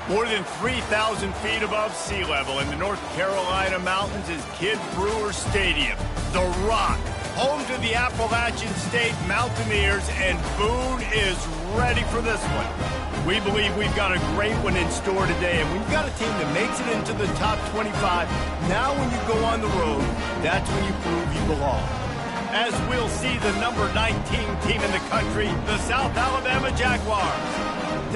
More than 3,000 feet above sea level in the North Carolina mountains is Kidd Brewer Stadium. The Rock, home to the Appalachian State Mountaineers, and Boone is ready for this one. We believe we've got a great one in store today, and when you've got a team that makes it into the top 25, now when you go on the road, that's when you prove you belong. As we'll see the number 19 team in the country, the South Alabama Jaguars,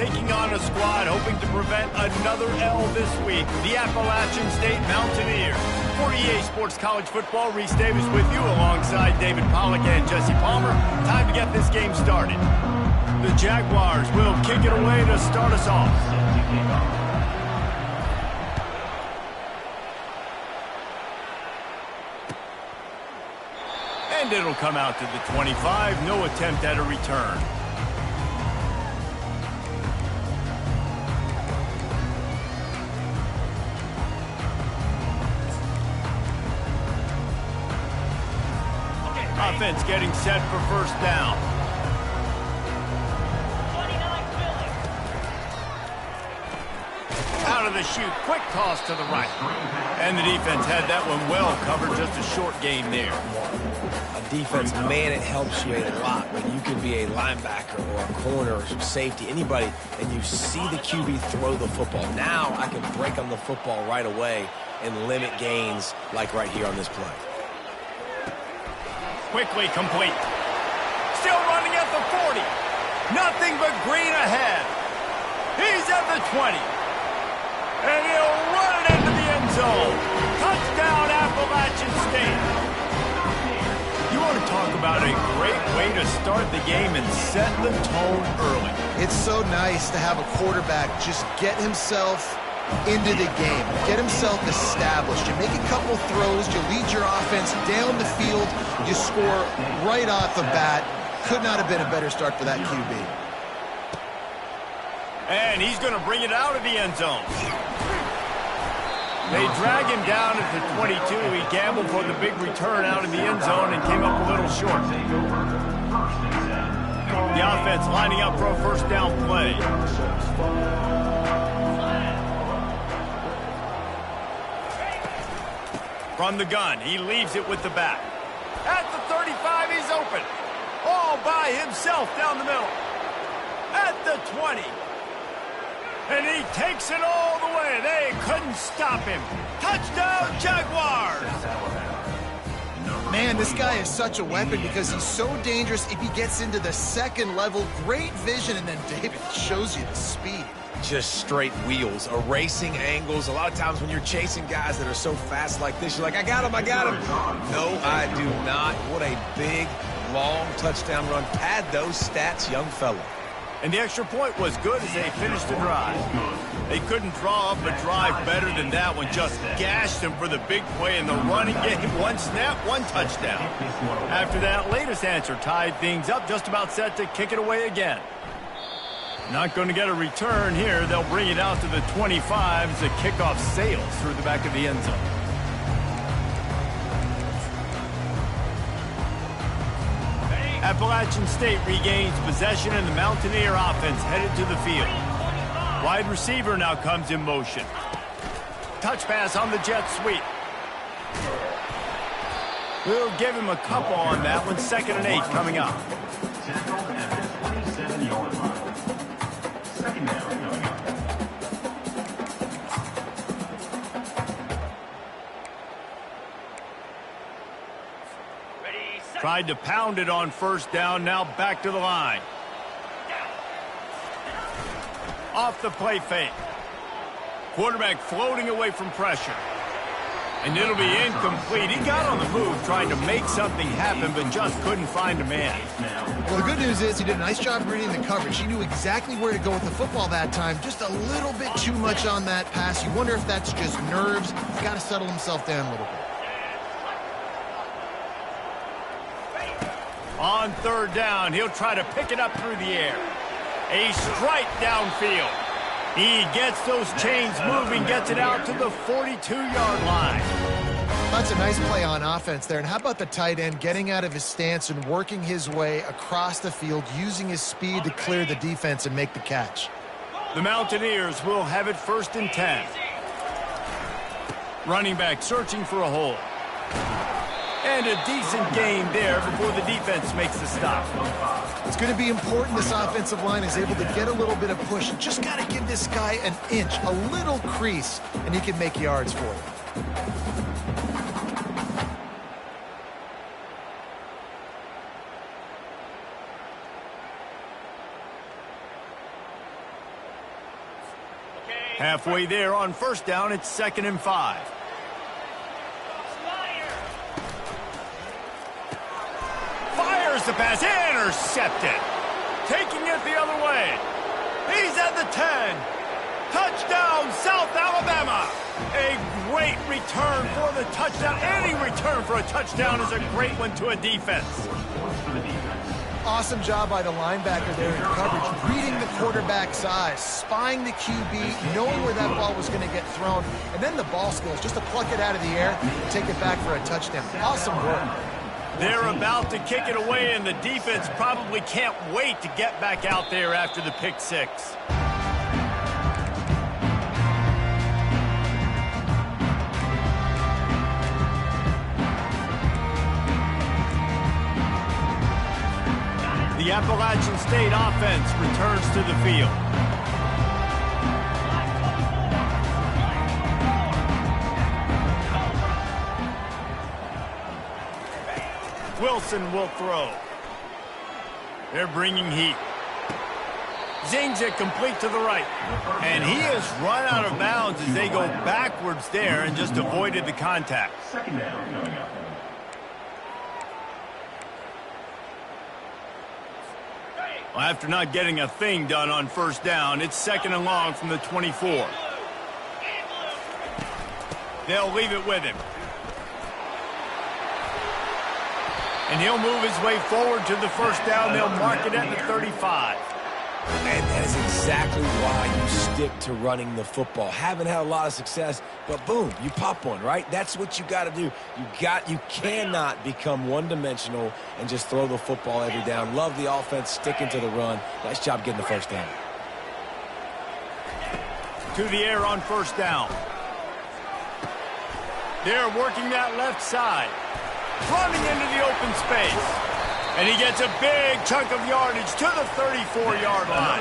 taking on a squad hoping to prevent another L this week, the Appalachian State Mountaineers. For EA Sports College Football, Reese Davis with you alongside David Pollack and Jesse Palmer. Time to get this game started. The Jaguars will kick it away to start us off. And it'll come out to the 25. No attempt at a return. Offense getting set for first down. Out of the chute, quick toss to the right. And the defense had that one well covered, just a short gain there. A defense, man, it helps you a lot when you can be a linebacker or a corner or safety, anybody, and you see the QB throw the football. Now I can break on the football right away and limit gains like right here on this play. Quickly complete. Still running at the 40. Nothing but green ahead. He's at the 20. And he'll run it into the end zone. Touchdown, Appalachian State. You want to talk about a great way to start the game and set the tone early. It's so nice to have a quarterback just get himself into the game, get himself established. You make a couple throws, you lead your offense down the field, you score right off the bat. Could not have been a better start for that QB. And he's going to bring it out of the end zone. They drag him down at the 22. He gambled for the big return out in the end zone and came up a little short. The offense lining up for a first down play. From the gun, he leaves it with the back. At the 35, he's open. All by himself down the middle. At the 20. And he takes it all the way. They couldn't stop him. Touchdown, Jaguars! Man, this guy is such a weapon because he's so dangerous if he gets into the second level. Great vision, and then David shows you the speed. Just straight wheels, erasing angles. A lot of times when you're chasing guys that are so fast like this, you're like, I got him, I got him. No, I do not. What a big, long touchdown run. Pad those stats, young fella. And the extra point was good as they finished the drive. They couldn't draw up a drive better than that one. Just gashed him for the big play in the running game. One snap, one touchdown. After that latest answer tied things up, just about set to kick it away again. Not going to get a return here. They'll bring it out to the 25 as the kickoff sails through the back of the end zone. Appalachian State regains possession and the Mountaineer offense headed to the field. Wide receiver now comes in motion. Touch pass on the jet sweep. We'll give him a couple on that one. 2nd and 8 coming up. Tried to pound it on first down, now back to the line. Off the play fake. Quarterback floating away from pressure. And it'll be incomplete. He got on the move trying to make something happen, but just couldn't find a man. Well, the good news is he did a nice job reading the coverage. He knew exactly where to go with the football that time. Just a little bit too much on that pass. You wonder if that's just nerves. He's got to settle himself down a little bit. On 3rd down, he'll try to pick it up through the air. A strike downfield. He gets those chains moving, gets it out to the 42-yard line. That's a nice play on offense there. And how about the tight end getting out of his stance and working his way across the field, using his speed to clear the defense and make the catch? The Mountaineers will have it 1st and 10. Running back searching for a hole. And a decent gain there before the defense makes the stop. It's going to be important this offensive line is able to get a little bit of push. You just got to give this guy an inch, a little crease, and he can make yards for you. Halfway there on 1st down, it's 2nd and 5. Fires the pass, intercepted. Taking it the other way. He's at the 10. Touchdown, South Alabama. A great return for the touchdown. Any return for a touchdown is a great one to a defense. Awesome job by the linebacker there in coverage, reading the quarterback's eyes, spying the QB, knowing where that ball was going to get thrown, and then the ball skills, just to pluck it out of the air and take it back for a touchdown. Awesome work. They're about to kick it away, and the defense probably can't wait to get back out there after the pick six. The Appalachian State offense returns to the field. Wilson will throw. They're bringing heat. Zings it complete to the right. And he has run out of bounds as they go backwards there and just avoided the contact. Second down coming up. Well, after not getting a thing done on 1st down, it's 2nd and long from the 24. They'll leave it with him. And he'll move his way forward to the 1st down. They'll mark it at the 35. And that is exactly why you stick to running the football. Haven't had a lot of success, but boom, you pop one, right? That's what you got to do. You cannot become one-dimensional and just throw the football every down. Love the offense, sticking to the run. Nice job getting the 1st down. To the air on 1st down. They're working that left side. Running into the open space. And he gets a big chunk of yardage to the 34-yard line.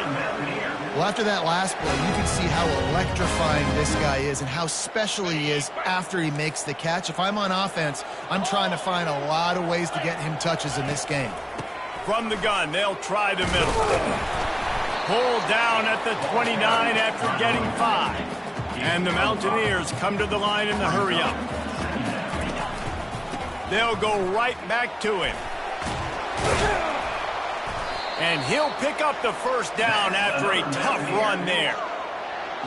Well, after that last play, you can see how electrifying this guy is and how special he is after he makes the catch. If I'm on offense, I'm trying to find a lot of ways to get him touches in this game. From the gun, they'll try the middle. Pulled down at the 29 after getting 5. And the Mountaineers come to the line in the hurry-up. They'll go right back to him. And he'll pick up the 1st down after a tough run there.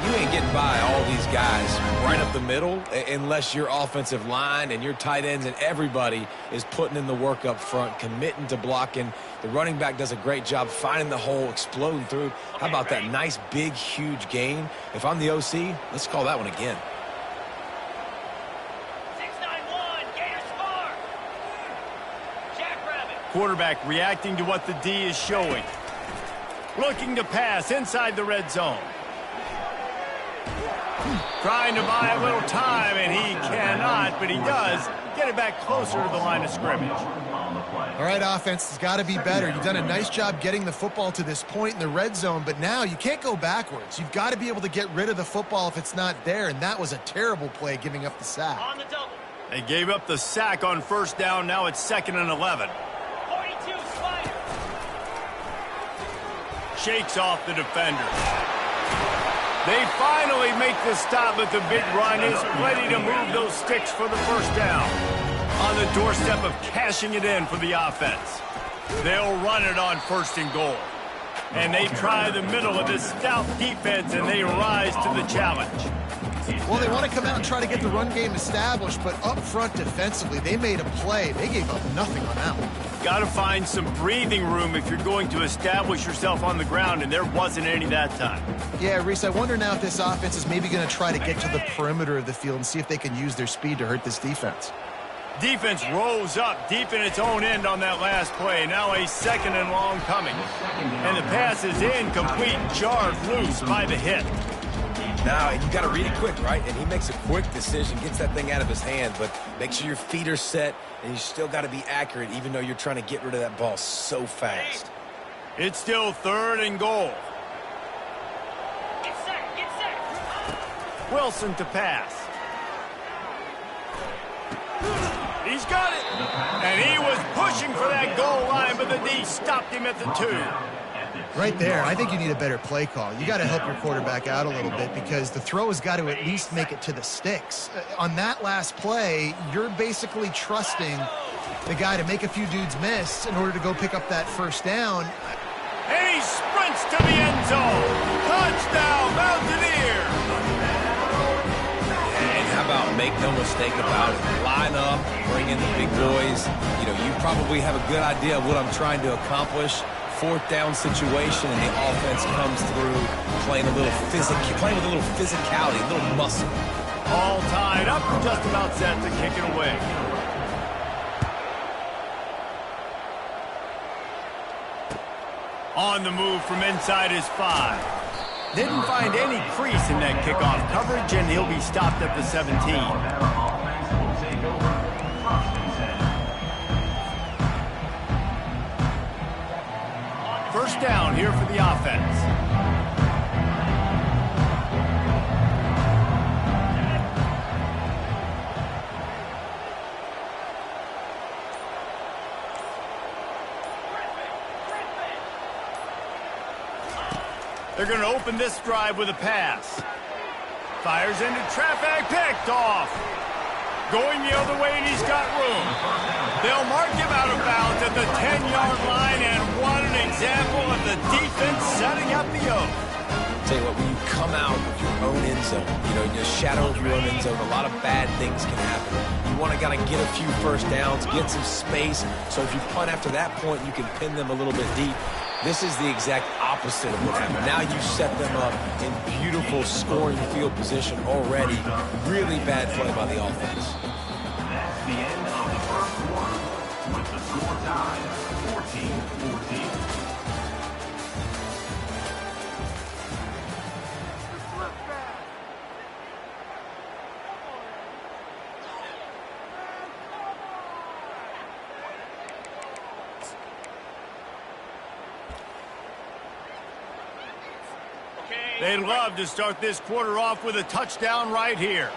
You ain't getting by all these guys right up the middle unless your offensive line and your tight ends and everybody is putting in the work up front, committing to blocking. The running back does a great job finding the hole, exploding through. How about that nice, big, huge gain? If I'm the OC, let's call that one again. Quarterback reacting to what the D is showing. Looking to pass inside the red zone. Trying to buy a little time, and he cannot, but he does get it back closer to the line of scrimmage. All right, offense has got to be better. You've done a nice job getting the football to this point in the red zone, but now you can't go backwards. You've got to be able to get rid of the football if it's not there, and that was a terrible play, giving up the sack. On the double. They gave up the sack on 1st down. Now it's 2nd and 11. Shakes off the defender. They finally make the stop, but the big run is ready to move those sticks for the 1st down. On the doorstep of cashing it in for the offense. They'll run it on 1st and goal. And they try the middle of this stout defense, and they rise to the challenge. Well, they want to come out and try to get the run game established, but up front defensively, they made a play. They gave up nothing on that one. Got to find some breathing room if you're going to establish yourself on the ground, and there wasn't any that time. Yeah, Reese, I wonder now if this offense is maybe going to try to get to the perimeter of the field and see if they can use their speed to hurt this defense. Defense rose up deep in its own end on that last play. Now a 2nd and long coming. And the pass is incomplete, jarred loose by the hit. Now, and you got to read it quick, right? And he makes a quick decision, gets that thing out of his hand, but make sure your feet are set, and you still got to be accurate, even though you're trying to get rid of that ball so fast. It's still 3rd and goal. Get set. Wilson to pass. He's got it. And he was pushing for that goal line, but the D stopped him at the 2. Right there, I think you need a better play call. You got to help your quarterback out a little bit because the throw has got to at least make it to the sticks. On that last play, you're basically trusting the guy to make a few dudes miss in order to go pick up that 1st down. And he sprints to the end zone. Touchdown, Mountaineers. And how about make no mistake about it. Line up, bring in the big boys. You know, you probably have a good idea of what I'm trying to accomplish. 4th down situation, and the offense comes through playing with a little physicality, a little muscle. All tied up, just about set to kick it away. On the move from inside his 5. Didn't find any crease in that kickoff coverage, and he'll be stopped at the 17. First down here for the offense. They're going to open this drive with a pass. Fires into traffic, picked off. Going the other way, and he's got room. They'll mark him out of bounds at the 10-yard line, and what an example of the defense setting up the O. Tell you what, when you come out of your own end zone, you know, in the shadow of your own end zone, a lot of bad things can happen. You want to kind of get a few first downs, get some space, so if you punt after that point, you can pin them a little bit deep. This is the exact opposite of what happened. Now you set them up in beautiful scoring field position already. Really bad play by the offense. That's the end of the first quarter with the score tied 14-14. They'd love to start this quarter off with a touchdown right here.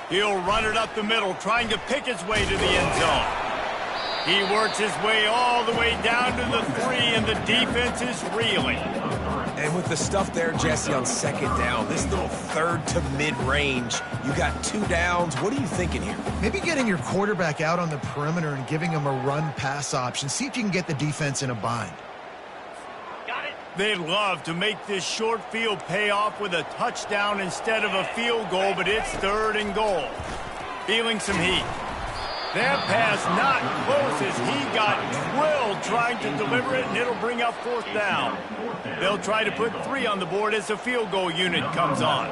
He'll run it up the middle, trying to pick his way to the end zone. He works his way all the way down to the 3, and the defense is reeling. And with the stuff there, Jesse, on 2nd down, this little 3rd to mid-range, you got 2 downs. What are you thinking here? Maybe getting your quarterback out on the perimeter and giving him a run-pass option. See if you can get the defense in a bind. They'd love to make this short field pay off with a touchdown instead of a field goal, but it's 3rd and goal. Feeling some heat. That pass not close as he got drilled trying to deliver it, and it'll bring up 4th down. They'll try to put 3 on the board as the field goal unit comes on.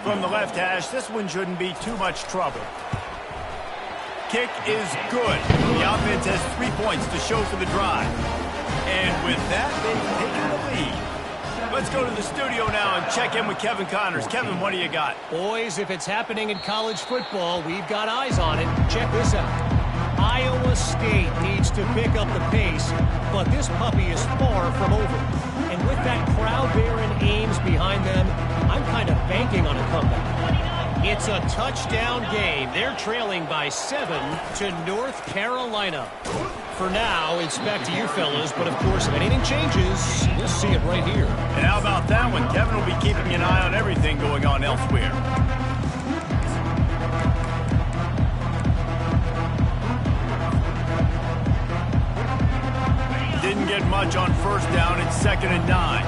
From the left hash, this one shouldn't be too much trouble. Kick is good. The offense has 3 points to show for the drive. And with that, they've taken the lead. Let's go to the studio now and check in with Kevin Connors. Kevin, what do you got? Boys, if it's happening in college football, we've got eyes on it. Check this out. Iowa State needs to pick up the pace, but this puppy is far from over. And with that crowd there in Ames behind them, I'm kind of banking on a comeback. It's a touchdown game. They're trailing by 7 to North Carolina. For now, it's back to you fellas, but of course, if anything changes, we'll see it right here. And how about that one? Kevin will be keeping an eye on everything going on elsewhere. Didn't get much on 1st down. It's 2nd and 9.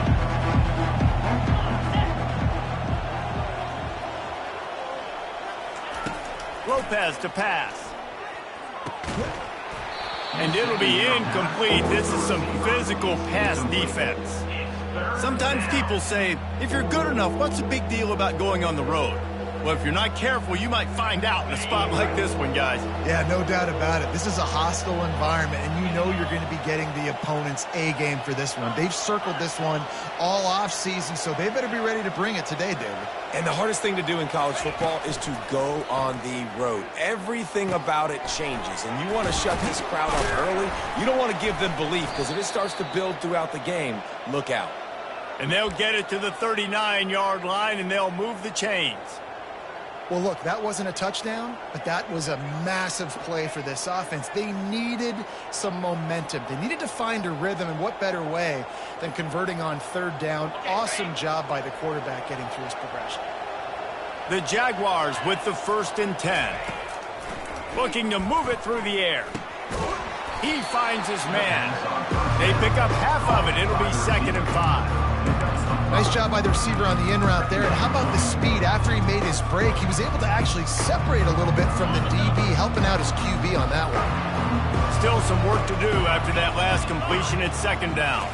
Lopez to pass. And it'll be incomplete. This is some physical pass defense. Sometimes people say, if you're good enough, what's the big deal about going on the road? Well, if you're not careful, you might find out in a spot like this one, guys. Yeah, no doubt about it. This is a hostile environment, and you know you're going to be getting the opponent's A-game for this one. They've circled this one all off-season, so they better be ready to bring it today, David. And the hardest thing to do in college football is to go on the road. Everything about it changes, and you want to shut this crowd up early. You don't want to give them belief, because if it starts to build throughout the game, look out. And they'll get it to the 39-yard line, and they'll move the chains. Well, look, that wasn't a touchdown, but that was a massive play for this offense. They needed some momentum. They needed to find a rhythm, and what better way than converting on third down. Awesome job by the quarterback getting through his progression. The Jaguars with the 1st and 10. Looking to move it through the air. He finds his man. They pick up half of it. It'll be 2nd and 5. Nice job by the receiver on the in route there. And how about the speed? After he made his break, he was able to actually separate a little bit from the DB, helping out his QB on that one. Still some work to do after that last completion at 2nd down.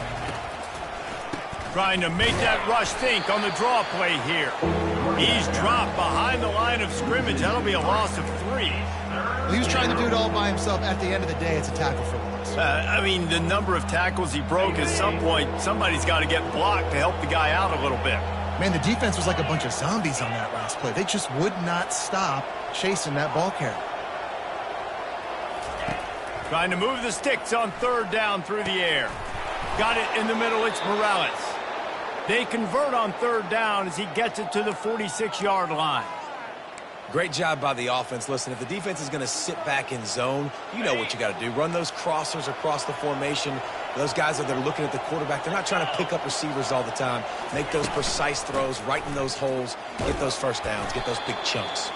Trying to make that rush think on the draw play here. He's dropped behind the line of scrimmage. That'll be a loss of 3. He was trying to do it all by himself. At the end of the day, it's a tackle for loss. I mean, the number of tackles he broke, at some point, somebody's got to get blocked to help the guy out a little bit. Man, the defense was like a bunch of zombies on that last play. They just would not stop chasing that ball carrier. Trying to move the sticks on 3rd down through the air. Got it in the middle. It's Morales. They convert on 3rd down as he gets it to the 46-yard line. Great job by the offense. Listen, if the defense is going to sit back in zone, you know what you got to do. Run those crossers across the formation. Those guys that are looking at the quarterback, they're not trying to pick up receivers all the time. Make those precise throws, right in those holes, get those first downs, get those big chunks.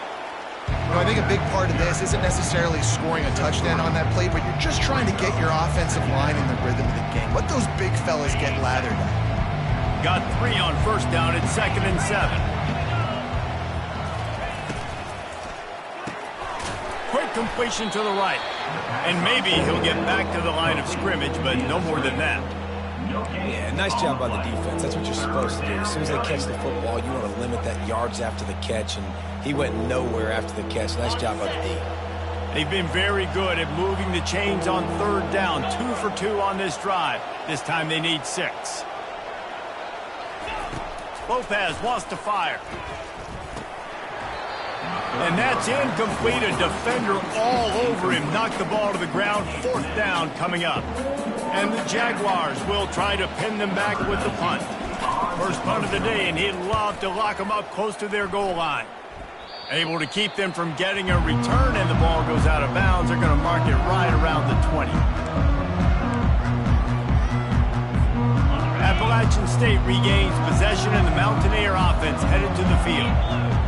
You know, I think a big part of this isn't necessarily scoring a touchdown on that play, but you're just trying to get your offensive line in the rhythm of the game. Let those big fellas get lathered up. Got 3 on 1st down at 2nd and 7. Quick completion to the right. And maybe he'll get back to the line of scrimmage, but no more than that. Yeah, nice job by the defense. That's what you're supposed to do. As soon as they catch the football, you want to limit that yards after the catch, and he went nowhere after the catch. Nice job by the D. They've been very good at moving the chains on 3rd down. 2 for 2 on this drive. This time they need 6. Lopez wants to fire. And that's incomplete. A defender all over him. Knocked the ball to the ground. 4th down coming up. And the Jaguars will try to pin them back with the punt. First punt of the day, and he'd love to lock them up close to their goal line. Able to keep them from getting a return, and the ball goes out of bounds. They're going to mark it right around the 20. Appalachian State regains possession, and the Mountaineer offense headed to the field.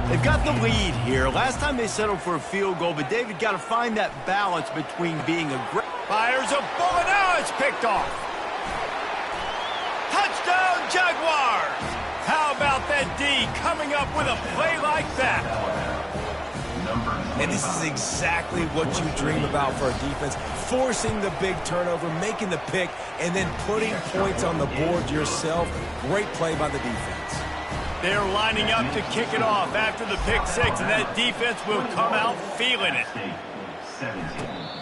They've got the lead here. Last time they settled for a field goal, but David got to find that balance between being a great... Fires a bullet. Now it's picked off. Touchdown, Jaguars! How about that D coming up with a play like that? And this is exactly what you dream about for a defense. Forcing the big turnover, making the pick, and then putting points on the board yourself. Great play by the defense. They're lining up to kick it off after the pick 6, and that defense will come out feeling it.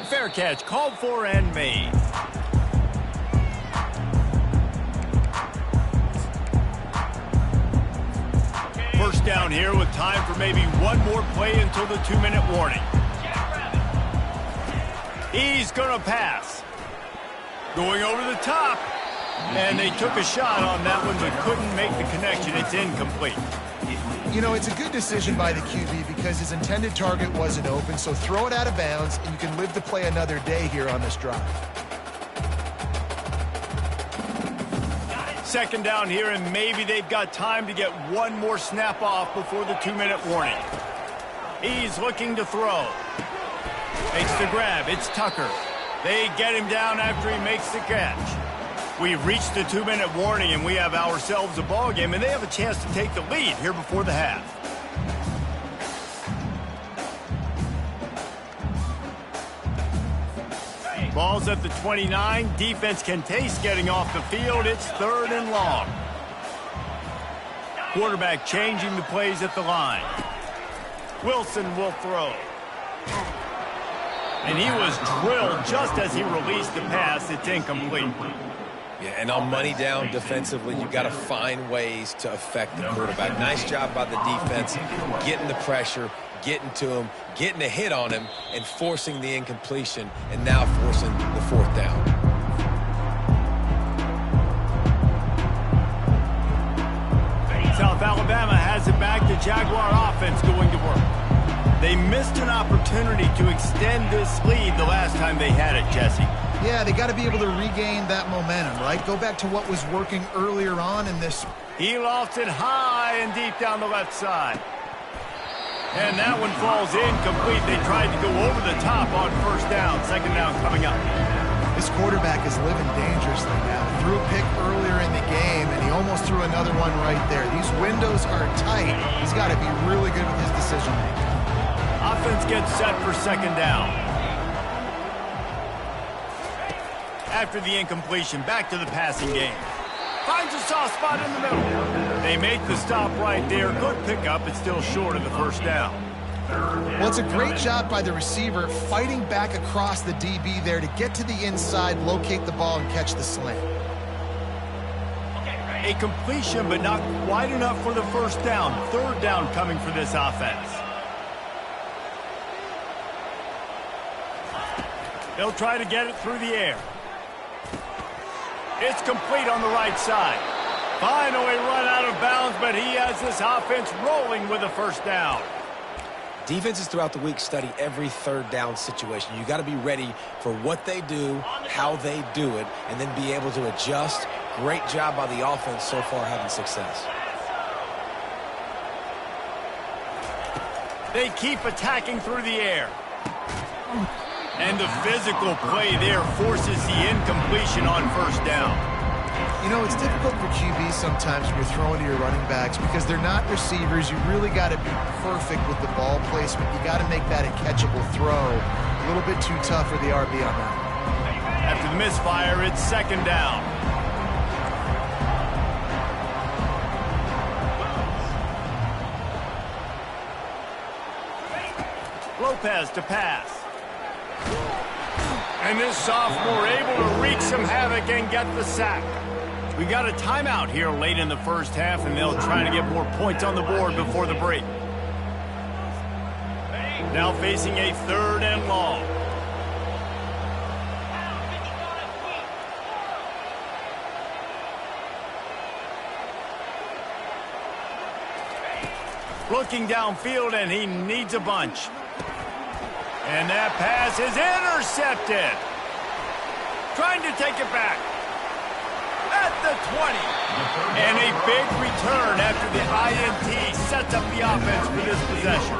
Fair catch, called for and made. First down here with time for maybe one more play until the 2-minute warning. He's going to pass. Going over the top. And they took a shot on that one, but couldn't make the connection. It's incomplete. You know, it's a good decision by the QB because his intended target wasn't open, so throw it out of bounds, and you can live to play another day here on this drive. 2nd down here, and maybe they've got time to get one more snap off before the 2-minute warning. He's looking to throw. Makes the grab. It's Tucker. They get him down after he makes the catch. We've reached the 2-minute warning, and we have ourselves a ball game, and they have a chance to take the lead here before the half. Ball's at the 29. Defense can taste getting off the field. It's 3rd and long. Quarterback changing the plays at the line. Wilson will throw. And he was drilled just as he released the pass. It's incomplete. Yeah, and on money down defensively, you've got to find ways to affect the quarterback. Nice job by the defense, getting the pressure, getting to him, getting a hit on him, and forcing the incompletion, and now forcing the fourth down. South Alabama has it back. The Jaguar offense going to work. They missed an opportunity to extend this lead the last time they had it, Jesse. Yeah, they got to be able to regain that momentum, right? Go back to what was working earlier on in this. He lofts it high and deep down the left side. And that one falls incomplete. They tried to go over the top on first down. Second down coming up. This quarterback is living dangerously now. Threw a pick earlier in the game, and he almost threw another one right there. These windows are tight. He's got to be really good with his decision-making. Offense gets set for second down. After the incompletion, back to the passing game. Finds a soft spot in the middle. They make the stop right there. Good pickup. It's still short of the first down. Well, it's a great job by the receiver fighting back across the DB there to get to the inside, locate the ball, and catch the slant. A completion, but not quite enough for the first down. Third down coming for this offense. They'll try to get it through the air. It's complete on the right side. Finally run out of bounds, but he has this offense rolling with a first down. Defenses throughout the week study every third down situation. You got to be ready for what they do, how they do it, and then be able to adjust. Great job by the offense so far having success. They keep attacking through the air. And the physical play there forces the incompletion on first down. You know, it's difficult for QBs sometimes when you're throwing to your running backs because they're not receivers. You really got to be perfect with the ball placement. You got to make that a catchable throw. A little bit too tough for the RB on that. After the misfire, it's second down. Lopez to pass. And this sophomore able to wreak some havoc and get the sack. We got a timeout here late in the first half, and they'll try to get more points on the board before the break. Now facing a third and long. Looking downfield, and he needs a bunch. And that pass is intercepted. Trying to take it back. At the 20. And a big return after the INT sets up the offense for this possession.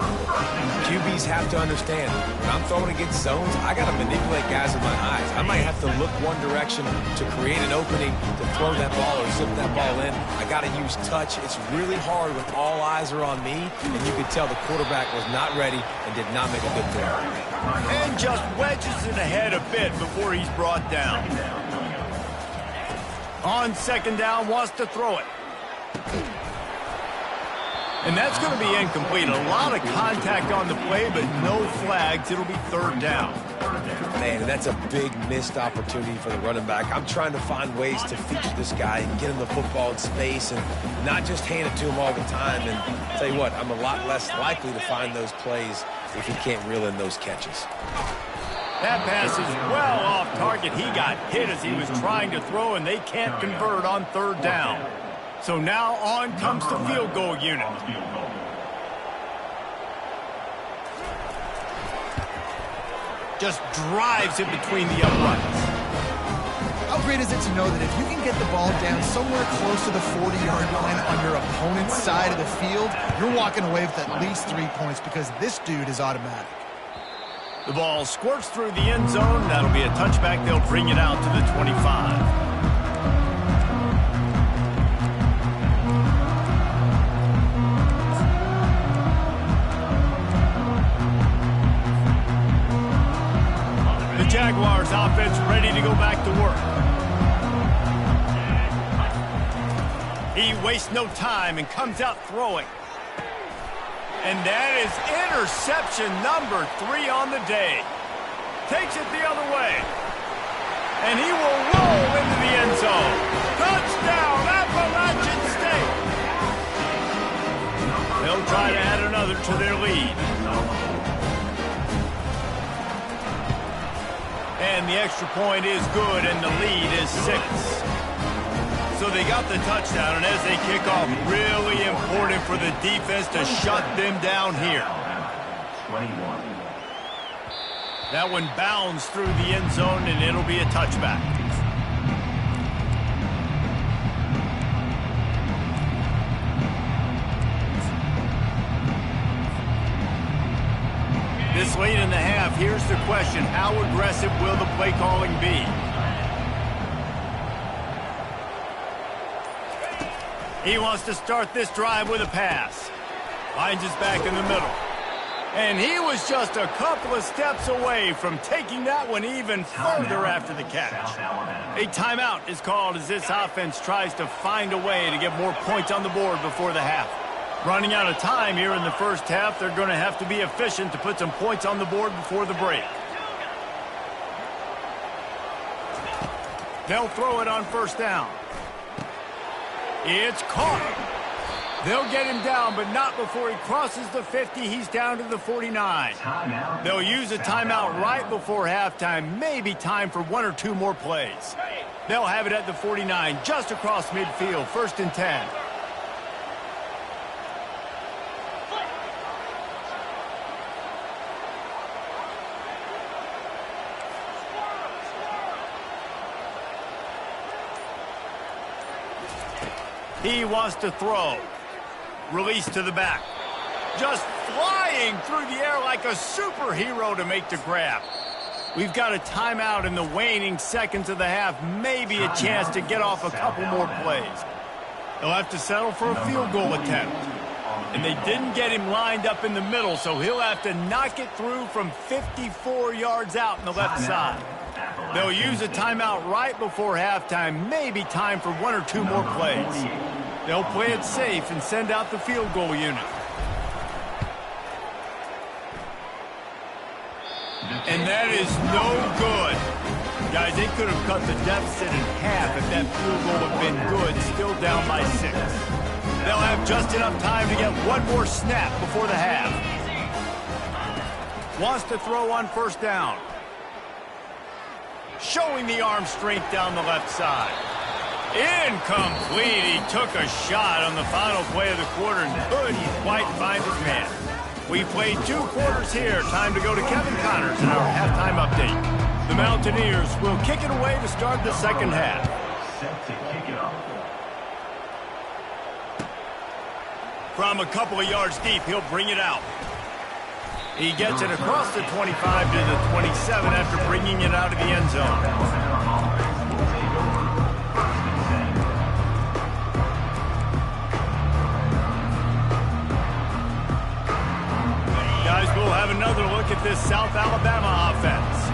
QBs have to understand, when I'm throwing against zones, I got to manipulate guys with my eyes. I might have to look one direction to create an opening to throw that ball or zip that ball in. I got to use touch. It's really hard when all eyes are on me, and you could tell the quarterback was not ready and did not make a good throw. And just wedges it ahead a bit before he's brought down. On second down, wants to throw it. And that's going to be incomplete. A lot of contact on the play, but no flags. It'll be third down. Man, that's a big missed opportunity for the running back. I'm trying to find ways to feature this guy and get him the football in space and not just hand it to him all the time. And I'll tell you what, I'm a lot less likely to find those plays if he can't reel in those catches. That pass is well off target. He got hit as he was trying to throw, and they can't convert on third down. So now on comes the field goal unit. Just drives it between the uprights. How great is it to know that if you can get the ball down somewhere close to the 40-yard line on your opponent's side of the field, you're walking away with at least 3 points because this dude is automatic. The ball squirts through the end zone. That'll be a touchback. They'll bring it out to the 25. Jaguars offense ready to go back to work. He wastes no time and comes out throwing. And that is interception number 3 on the day. Takes it the other way. And he will roll into the end zone. Touchdown, Appalachian State. They'll try to add another to their lead. And the extra point is good, and the lead is 6. So they got the touchdown, and as they kick off, really important for the defense to shut them down here. 21. That one bounds through the end zone, and it'll be a touchback. This late in the half, here's the question. How aggressive will the play calling be? He wants to start this drive with a pass. Finds his back in the middle. And he was just a couple of steps away from taking that one even further after the catch. A timeout is called as this offense tries to find a way to get more points on the board before the half. Running out of time here in the first half, they're going to have to be efficient to put some points on the board before the break. They'll throw it on first down. It's caught. They'll get him down, but not before he crosses the 50. He's down to the 49. They'll use a timeout right before halftime. Maybe time for 1 or 2 more plays. They'll have it at the 49, just across midfield, 1st and 10. He wants to throw. Release to the back. Just flying through the air like a superhero to make the grab. We've got a timeout in the waning seconds of the half. Maybe a chance to get off a couple more plays. They'll have to settle for a field goal attempt. And they didn't get him lined up in the middle, so he'll have to knock it through from 54 yards out on the left side. They'll use a timeout right before halftime. Maybe time for 1 or 2 more plays. They'll play it safe and send out the field goal unit. And that is no good. Guys, they could have cut the deficit in half if that field goal had been good, still down by 6. They'll have just enough time to get 1 more snap before the half. Wants to throw on first down. Showing the arm strength down the left side. Incomplete. He took a shot on the final play of the quarter and couldn't quite find his man. We played 2 quarters here. Time to go to Kevin Connors in our halftime update. The Mountaineers will kick it away to start the second half. Set to kick it off. From a couple of yards deep, he'll bring it out. He gets it across the 25 to the 27 after bringing it out of the end zone. Guys, we'll have another look at this South Alabama offense.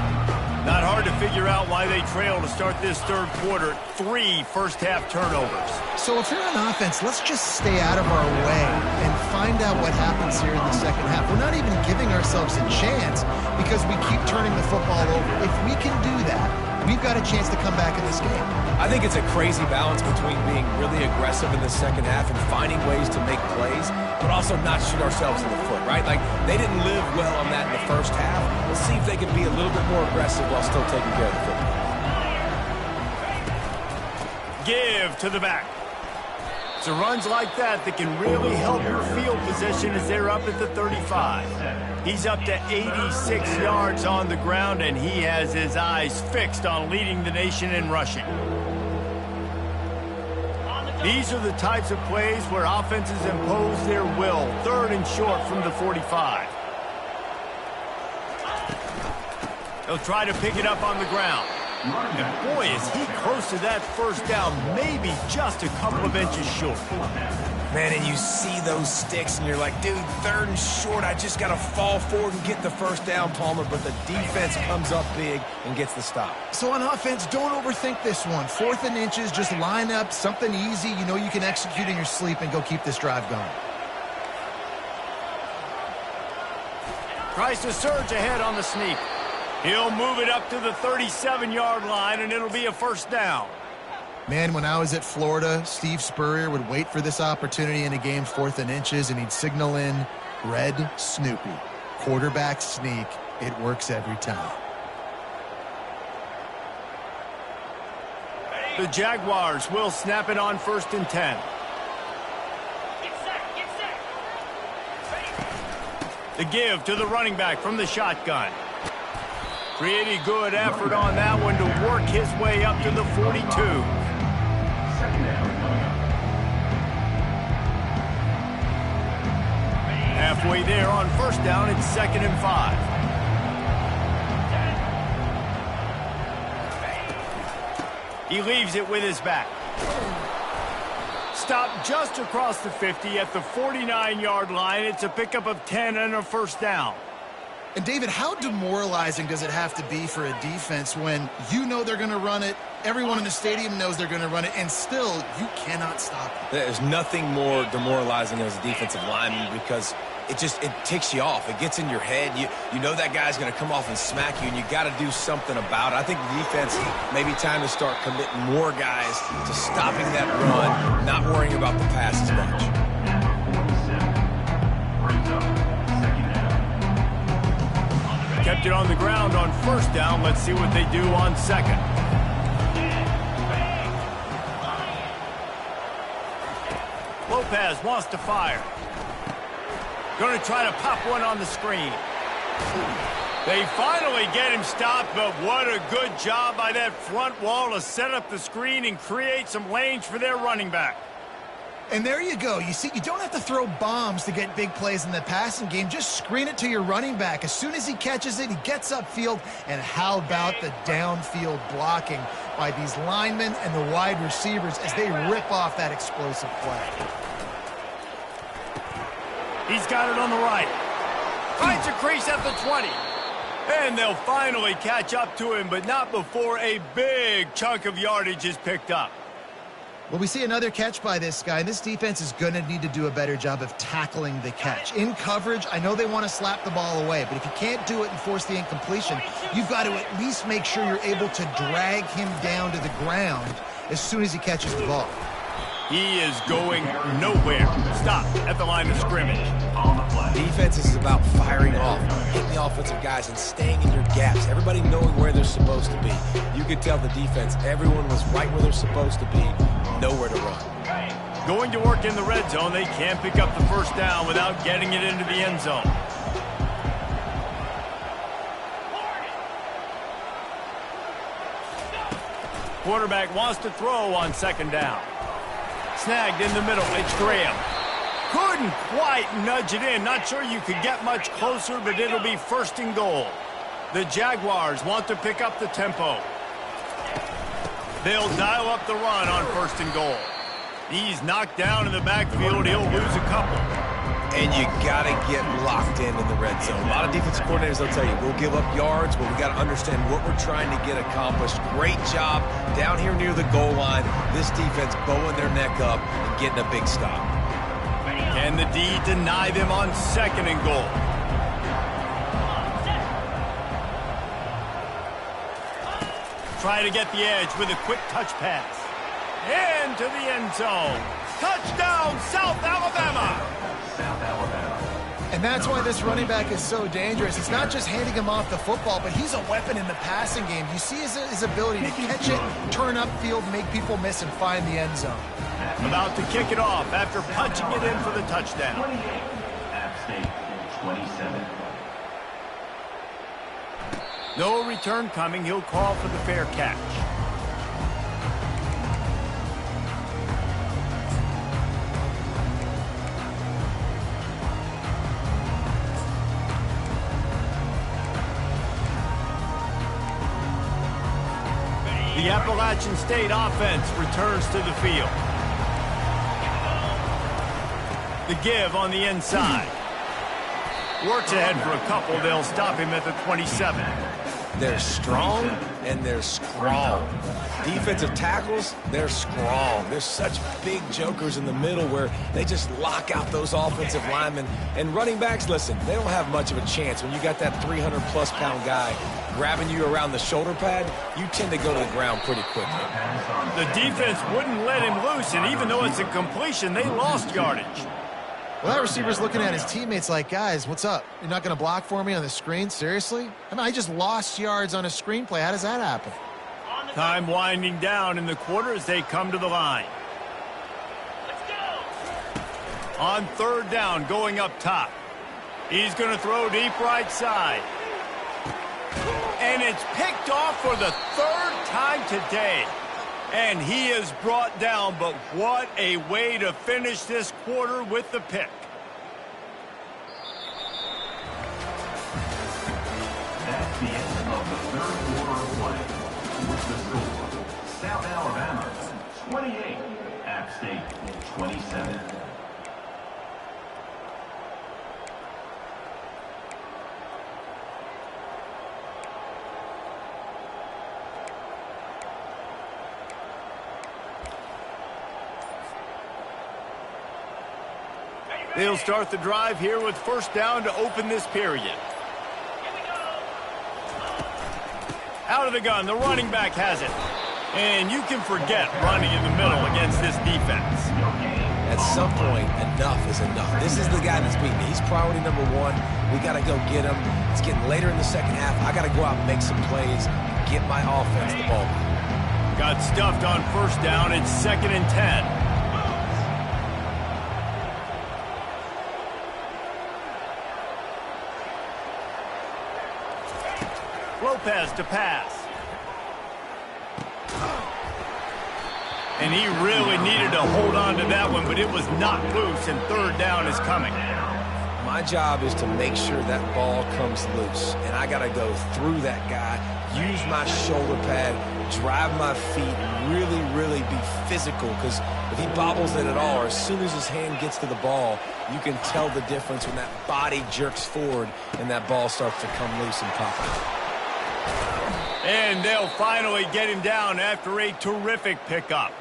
Not hard to figure out why they trail to start this third quarter. 3 first-half turnovers. So if you're on offense, let's just stay out of our way and find out what happens here in the second half. We're not even giving ourselves a chance because we keep turning the football over. If we can do that, we've got a chance to come back in this game. I think it's a crazy balance between being really aggressive in the second half and finding ways to make plays, but also not shoot ourselves in the foot, right? Like, they didn't live well on that in the first half. Let's see if they can be a little bit more aggressive while still taking care of the football. Give to the back. It's runs like that can really help your field position as they're up at the 35. He's up to 86 yards on the ground, and he has his eyes fixed on leading the nation in rushing. These are the types of plays where offenses impose their will. 3rd and short from the 45. They'll try to pick it up on the ground. And boy, is he close to that first down, maybe just a couple of inches short. Man, and you see those sticks, and you're like, dude, 3rd and short, I just got to fall forward and get the first down, Palmer, but the defense comes up big and gets the stop. So on offense, don't overthink this one. 4th and inches, just line up something easy you know you can execute in your sleep and go keep this drive going. Tries to surge ahead on the sneak. He'll move it up to the 37-yard line, and it'll be a first down. Man, when I was at Florida, Steve Spurrier would wait for this opportunity in a game 4th and inches, and he'd signal in Red Snoopy. Quarterback sneak. It works every time. The Jaguars will snap it on 1st and 10. Get set, get set. The give to the running back from the shotgun. Pretty good effort on that one to work his way up to the 42. Halfway there on 1st down, it's 2nd and 5. He leaves it with his back. Stopped just across the 50 at the 49-yard line. It's a pickup of 10 and a first down. And, David, how demoralizing does it have to be for a defense when you know they're going to run it, everyone in the stadium knows they're going to run it, and still you cannot stop it? There's nothing more demoralizing as a defensive lineman because it ticks you off. It gets in your head. You know that guy's going to come off and smack you, and you got to do something about it. I think the defense may be time to start committing more guys to stopping that run, not worrying about the pass as much. Kept it on the ground on 1st down. Let's see what they do on 2nd. Lopez wants to fire. Going to try to pop one on the screen. They finally get him stopped, but what a good job by that front wall to set up the screen and create some lanes for their running back. And there you go. You see, you don't have to throw bombs to get big plays in the passing game. Just screen it to your running back. As soon as he catches it, he gets upfield. And how about the downfield blocking by these linemen and the wide receivers as they rip off that explosive play? He's got it on the right. Finds a crease at the 20. And they'll finally catch up to him, but not before a big chunk of yardage is picked up. Well, we see another catch by this guy. This defense is going to need to do a better job of tackling the catch. In coverage, I know they want to slap the ball away, but if you can't do it and force the incompletion, you've got to at least make sure you're able to drag him down to the ground as soon as he catches the ball. He is going nowhere. Stop at the line of scrimmage. Defense is about firing off, hitting the offensive guys, and staying in your gaps. Everybody knowing where they're supposed to be. You could tell the defense, everyone was right where they're supposed to be, nowhere to run. Going to work in the red zone. They can't pick up the first down without getting it into the end zone. Quarterback wants to throw on 2nd down. Snagged in the middle. It's Graham. Couldn't quite nudge it in. Not sure you could get much closer, but it'll be 1st and goal. The Jaguars want to pick up the tempo. They'll dial up the run on 1st and goal. He's knocked down in the backfield. He'll lose a couple. And you got to get locked in the red zone. A lot of defensive coordinators, they'll tell you, we'll give up yards, but we got to understand what we're trying to get accomplished. Great job down here near the goal line. This defense bowing their neck up and getting a big stop. Can the D deny them on 2nd and goal? Try to get the edge with a quick touch pass. Into the end zone. Touchdown, South Alabama! And that's why this running back is so dangerous. It's not just handing him off the football, but he's a weapon in the passing game. You see his ability to catch it, turn upfield, make people miss, and find the end zone. About to kick it off after punching it in for the touchdown. 28, App State 27. No return coming. He'll call for the fair catch. The Appalachian State offense returns to the field. The give on the inside. Works ahead for a couple. They'll stop him at the 27. they're strong, and they're strong. Defensive tackles, they're strong. There's such big jokers in the middle where they just lock out those offensive linemen. And running backs, listen, they don't have much of a chance. When you got that 300-plus pound guy grabbing you around the shoulder pad, you tend to go to the ground pretty quickly. The defense wouldn't let him loose, and even though it's a completion, they lost yardage. Well, that receiver's looking at his teammates like, guys, what's up? You're not going to block for me on the screen? Seriously? I mean, I just lost yards on a screenplay. How does that happen? Time winding down in the quarter as they come to the line. Let's go. On third down, going up top. He's going to throw deep right side. And it's picked off for the third time today. And he is brought down, but what a way to finish this quarter with the pick. That's the end of the third quarter of play. With the score, South Alabama 28, App State 27. They'll start the drive here with first down to open this period. Out of the gun, the running back has it. And you can forget running in the middle against this defense. At some point, enough is enough. This is the guy that's beating me. He's priority number one. We got to go get him. It's getting later in the second half. I got to go out and make some plays, get my offense the ball. Got stuffed on first down. It's 2nd and 10. Lopez to pass. And he really needed to hold on to that one, but it was not loose, and third down is coming. My job is to make sure that ball comes loose, and I got to go through that guy, use my shoulder pad, drive my feet, really, really be physical, because if he bobbles it at all, or as soon as his hand gets to the ball, you can tell the difference when that body jerks forward and that ball starts to come loose and pop out. And they'll finally get him down after a terrific pickup.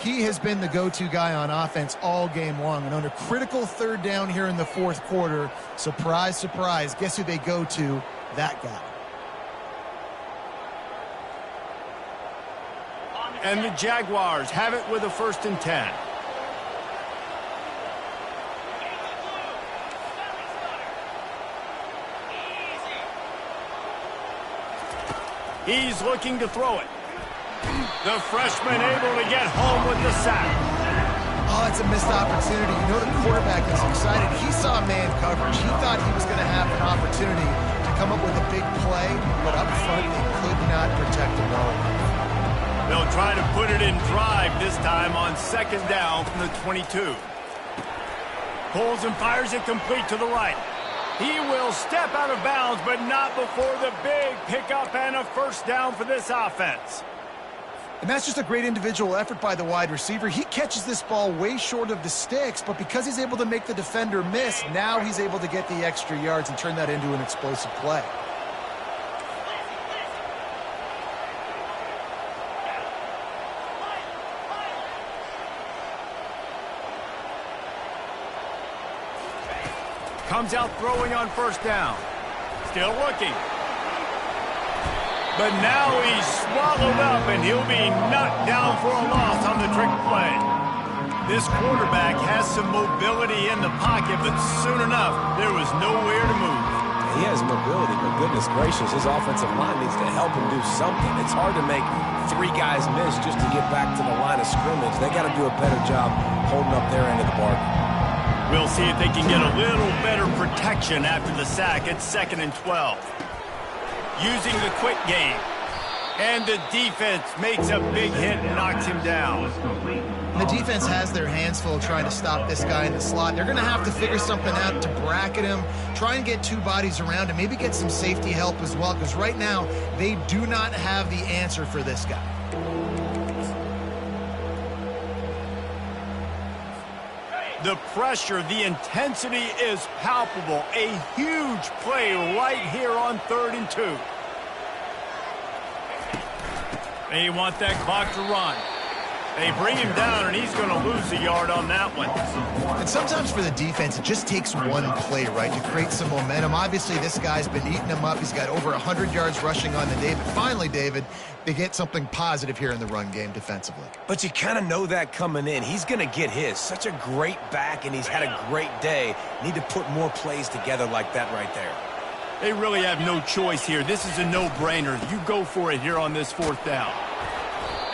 He has been the go-to guy on offense all game long. And under critical third down here in the fourth quarter, surprise, surprise, guess who they go to? That guy. And the Jaguars have it with a 1st and 10. He's looking to throw it. The freshman able to get home with the sack. Oh, it's a missed opportunity. You know the quarterback is excited. He saw man coverage. He thought he was going to have an opportunity to come up with a big play, but up front they could not protect the ball. They'll try to put it in drive this time on 2nd down from the 22. Pulls and fires it complete to the right. He will step out of bounds, but not before the big pickup and a 1st down for this offense. And that's just a great individual effort by the wide receiver. He catches this ball way short of the sticks, but because he's able to make the defender miss, now he's able to get the extra yards and turn that into an explosive play. Comes out throwing on 1st down. Still looking. But now he's swallowed up, and he'll be knocked down for a loss on the trick play. This quarterback has some mobility in the pocket, but soon enough, there was nowhere to move. He has mobility, but goodness gracious, his offensive line needs to help him do something. It's hard to make 3 guys miss just to get back to the line of scrimmage. They got to do a better job holding up their end of the bargain. We'll see if they can get a little better protection after the sack. It's 2nd and 12. Using the quick game. And the defense makes a big hit and knocks him down. And the defense has their hands full trying to stop this guy in the slot. They're going to have to figure something out to bracket him, try and get 2 bodies around him, maybe get some safety help as well, because right now they do not have the answer for this guy. The pressure, the intensity is palpable. A huge play right here on 3rd and 2. They want that clock to run. They bring him down, and he's going to lose a yard on that one. And sometimes for the defense, it just takes one play, right, to create some momentum. Obviously, this guy's been eating them up. He's got over 100 yards rushing on the day. But finally, David, they get something positive here in the run game defensively. But you kind of know that coming in. He's going to get his. Such a great back, and he's had a great day. Need to put more plays together like that right there. They really have no choice here. This is a no-brainer. You go for it here on this 4th down.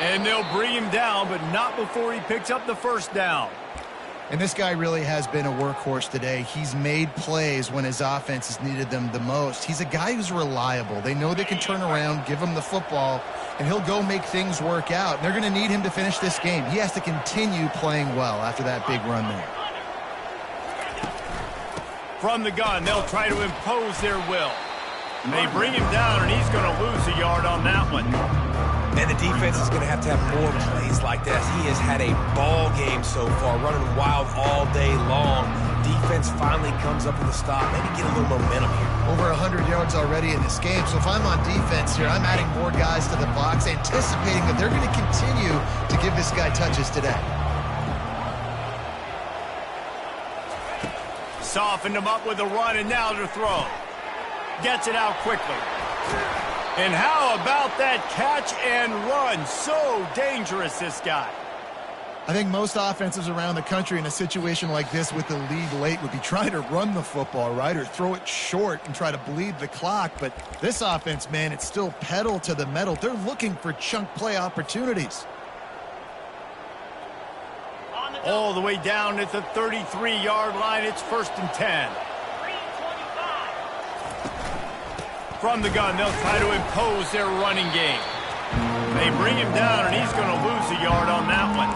And they'll bring him down, but not before he picks up the 1st down. And this guy really has been a workhorse today. He's made plays when his offense has needed them the most. He's a guy who's reliable. They know they can turn around, give him the football, and he'll go make things work out. They're going to need him to finish this game. He has to continue playing well after that big run there. From the gun, they'll try to impose their will. They bring him down, and he's going to lose a yard on that one. And the defense is going to have more plays like this. He has had a ball game so far, running wild all day long. Defense finally comes up with a stop. Maybe get a little momentum here. Over 100 yards already in this game. So if I'm on defense here, I'm adding more guys to the box, anticipating that they're going to continue to give this guy touches today. Softened him up with a run, and now to throw. Gets it out quickly. And how about that catch and run? So dangerous, this guy. I think most offenses around the country in a situation like this with the lead late would be trying to run the football, right, or throw it short and try to bleed the clock. But this offense, man, it's still pedal to the metal. They're looking for chunk play opportunities. All the way down at the 33-yard line. It's 1st and 10. From the gun, they'll try to impose their running game. They bring him down, and he's going to lose a yard on that one.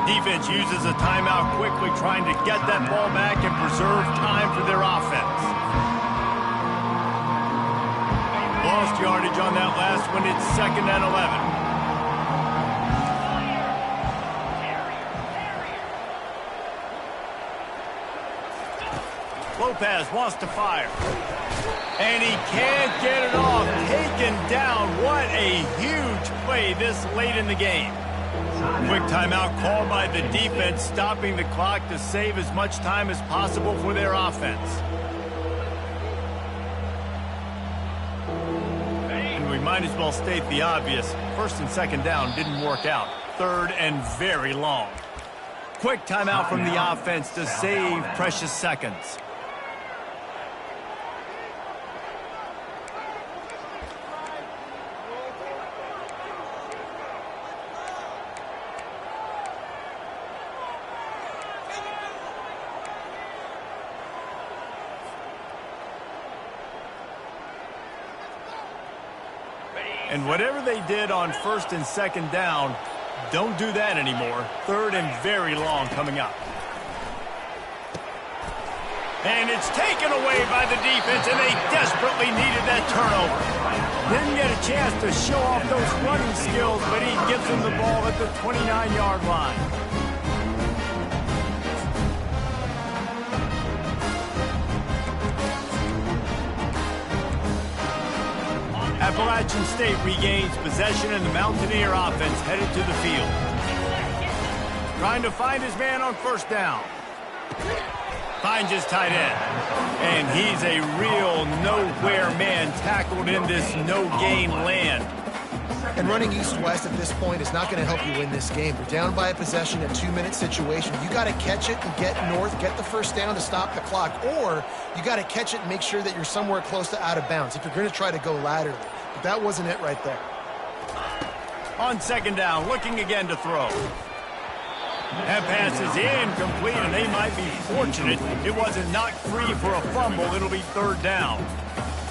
Defense uses a timeout quickly, trying to get that ball back and preserve time for their offense. Lost yardage on that last one. It's 2nd and 11. Lopez wants to fire. And he can't get it off. Taken down. What a huge play this late in the game. Quick timeout called by the defense, stopping the clock to save as much time as possible for their offense. And we might as well state the obvious. 1st and 2nd down didn't work out. 3rd and very long. Quick timeout from the offense to save precious seconds. And whatever they did on 1st and 2nd down, don't do that anymore. 3rd and very long coming up. And it's taken away by the defense, and they desperately needed that turnover. Didn't get a chance to show off those running skills, but he gives them the ball at the 29-yard line. Appalachian State regains possession, and the Mountaineer offense headed to the field. Trying to find his man on 1st down. Finds his tight end. And he's a real nowhere man, tackled in this no-gain land. And running east-west at this point is not going to help you win this game. You're down by a possession, a 2-minute situation. You got to catch it and get north, get the 1st down to stop the clock, or you got to catch it and make sure that you're somewhere close to out of bounds if you're going to try to go laterally. But that wasn't it right there. On 2nd down, looking again to throw. That pass is incomplete, and they might be fortunate it wasn't knocked free for a fumble. It'll be 3rd down.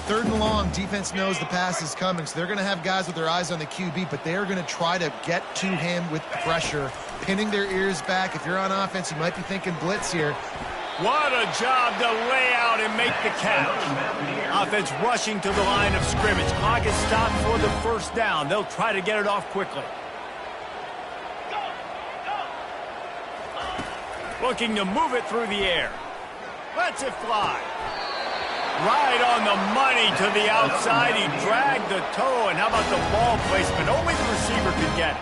3rd and long, defense knows the pass is coming, so they're going to have guys with their eyes on the QB, but they are going to try to get to him with pressure, pinning their ears back. If you're on offense, you might be thinking blitz here. What a job to lay out and make the catch. Offense rushing to the line of scrimmage. Clock is stopped for the 1st down. They'll try to get it off quickly. Looking to move it through the air. Lets it fly. Right on the money to the outside. He dragged the toe, and how about the ball placement? Only the receiver could get it.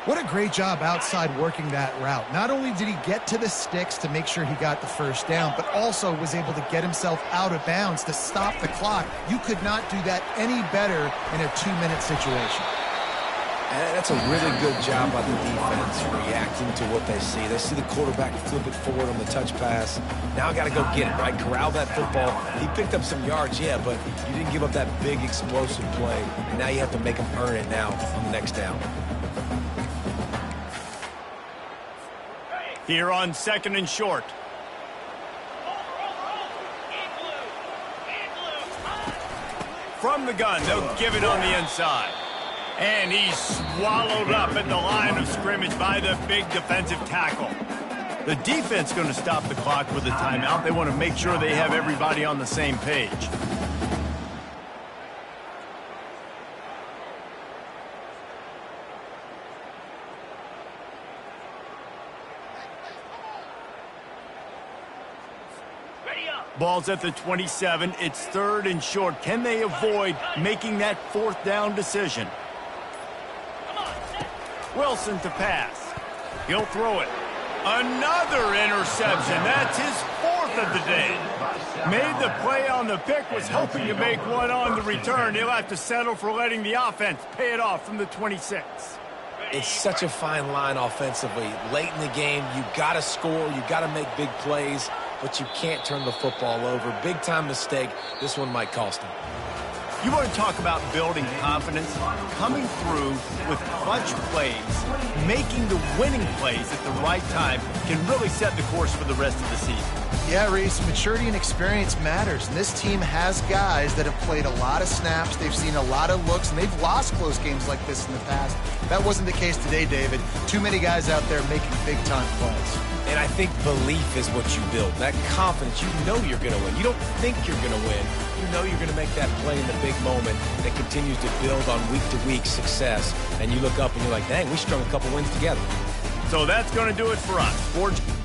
What a great job outside working that route. Not only did he get to the sticks to make sure he got the first down, but also was able to get himself out of bounds to stop the clock. You could not do that any better in a 2-minute situation. And that's a really good job by the defense reacting to what they see. They see the quarterback flip it forward on the touch pass. Now I got to go get it, right? Corral that football. He picked up some yards, yeah, but you didn't give up that big explosive play. And now you have to make him earn it now on the next down. Here on 2nd and short. From the gun, they'll give it on the inside. And he's swallowed up at the line of scrimmage by the big defensive tackle. The defense going to stop the clock with a timeout. They want to make sure they have everybody on the same page. Ball's at the 27. It's 3rd and short. Can they avoid making that 4th down decision? Wilson to pass. He'll throw it. Another interception. That's his 4th of the day. Made the play on the pick, was hoping to make one on the return. He'll have to settle for letting the offense pay it off from the 26. It's such a fine line offensively. Late in the game, you got to score, you got to make big plays, but you can't turn the football over. Big-time mistake. This one might cost him. You want to talk about building confidence? Coming through with clutch plays, making the winning plays at the right time can really set the course for the rest of the season. Yeah, Reese, maturity and experience matters, and this team has guys that have played a lot of snaps, they've seen a lot of looks, and they've lost close games like this in the past. That wasn't the case today, David. Too many guys out there making big-time plays. And I think belief is what you build. That confidence, you know you're going to win. You don't think you're going to win. You know you're going to make that play in the big moment that continues to build on week-to-week success. And you look up and you're like, dang, we strung a couple wins together. So that's going to do it for us.